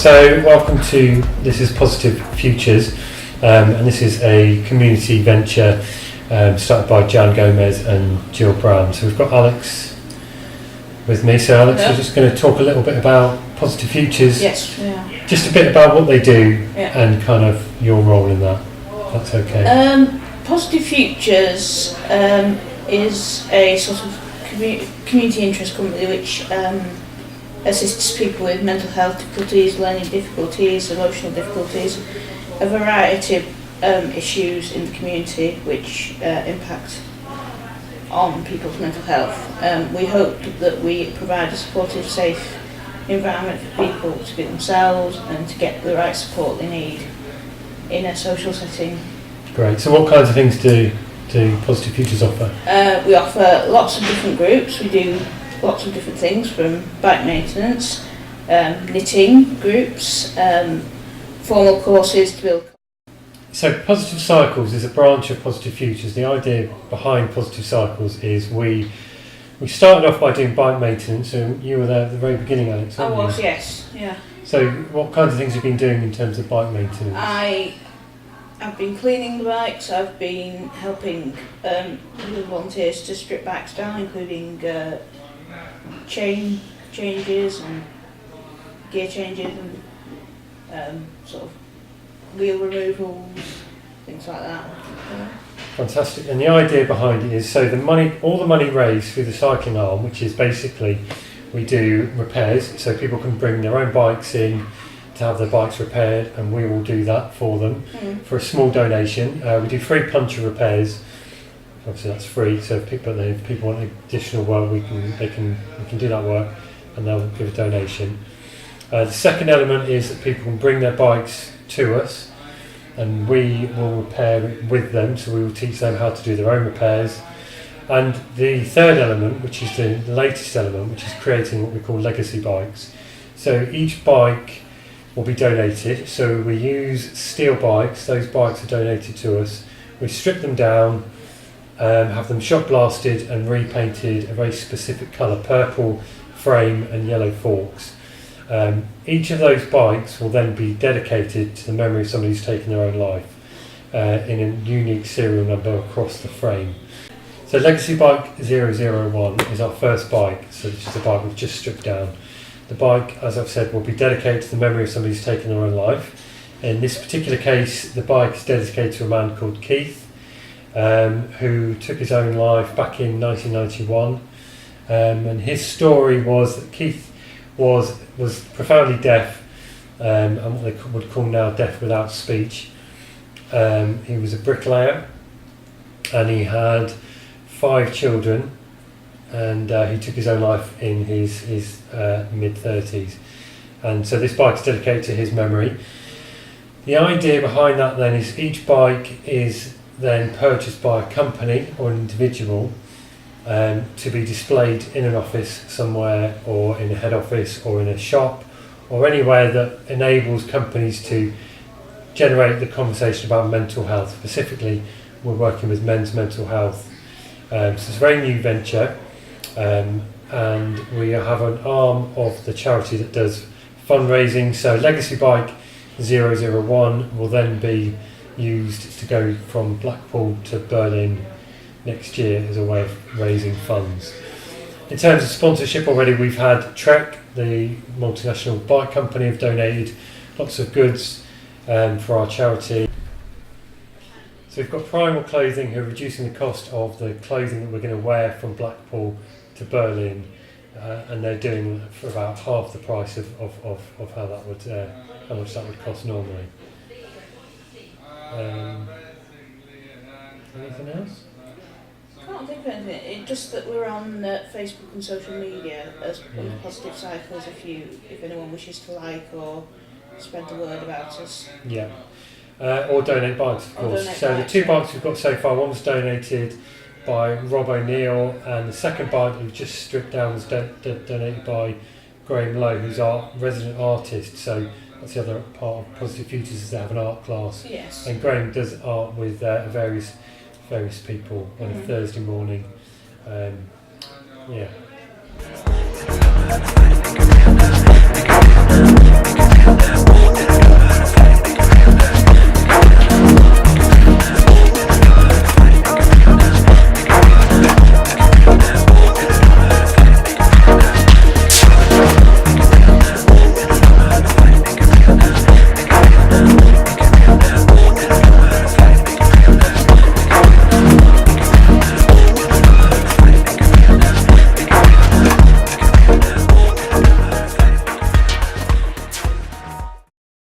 So welcome to, this is Positive Futures, and this is a community venture started by Jan Gomez and Jill Brown. So we've got Alex with me. So Alex, we're just going to talk a little bit about Positive Futures. Yes, yeah. Just a bit about what they do Yeah. and kind of your role in that. That's okay. Positive Futures is a sort of community interest company which assists people with mental health difficulties, learning difficulties, emotional difficulties, a variety of issues in the community which impact on people's mental health. We hope that we provide a supportive, safe environment for people to be themselves and to get the right support they need in a social setting. Great. So what kinds of things do Positive Futures offer? We offer lots of different groups. We do lots of different things, from bike maintenance, knitting groups, formal courses to build. So Positive Cycles is a branch of Positive Futures. The idea behind Positive Cycles is we started off by doing bike maintenance, so you were there at the very beginning, Alex, weren't you? I was, yes, yeah. So what kinds of things have you been doing in terms of bike maintenance? I've been cleaning the bikes, I've been helping with volunteers to strip bikes down, including chain changes and gear changes and sort of wheel removals, things like that. Yeah. Fantastic. And the idea behind it is, so all the money raised through the cycling arm, which is basically we do repairs, so people can bring their own bikes in to have their bikes repaired, and we will do that for them for a small donation. We do free puncture repairs. Obviously that's free, so if people want additional work, we can do that work and they'll give a donation. The second element is that people can bring their bikes to us and we will repair it with them, so we will teach them how to do their own repairs. And the third element, which is the latest element, which is creating what we call legacy bikes. So each bike will be donated, so we use steel bikes, those bikes are donated to us, we strip them down, have them shot blasted and repainted a very specific colour, purple frame and yellow forks. Each of those bikes will then be dedicated to the memory of somebody who's taken their own life in a unique serial number across the frame. So Legacy Bike 001 is our first bike, so this is the bike we've just stripped down. The bike, as I've said, will be dedicated to the memory of somebody who's taken their own life. In this particular case, the bike is dedicated to a man called Keith, who took his own life back in 1991. And his story was that Keith was profoundly deaf, and what they would call now deaf without speech. He was a bricklayer, and he had 5 children, and he took his own life in his mid-30s. And so this bike is dedicated to his memory. The idea behind that then is each bike is then purchased by a company or an individual to be displayed in an office somewhere, or in a head office, or in a shop, or anywhere that enables companies to generate the conversation about mental health. Specifically, we're working with men's mental health. So it's a very new venture, and we have an arm of the charity that does fundraising. So Legacy Bike 001 will then be used to go from Blackpool to Berlin next year as a way of raising funds. In terms of sponsorship, already we've had Trek, the multinational bike company, have donated lots of goods for our charity. So we've got Primal Clothing, who are reducing the cost of the clothing that we're going to wear from Blackpool to Berlin, and they're doing it for about half the price of how much that would cost normally. Anything else? I can't think of anything. It's just that we're on Facebook and social media as Positive Cycles. If anyone wishes to like or spread the word about us. Yeah. Or donate bikes, of course. So the 2 bikes we've got so far, one was donated by Rob O'Neill, and the second bike we've just stripped down was donated by Graham Lowe, who's our resident artist. So that's the other part of Positive Futures, is they have an art class. Yes. And Graham does art with various people on a Thursday morning. Yeah. Podcast.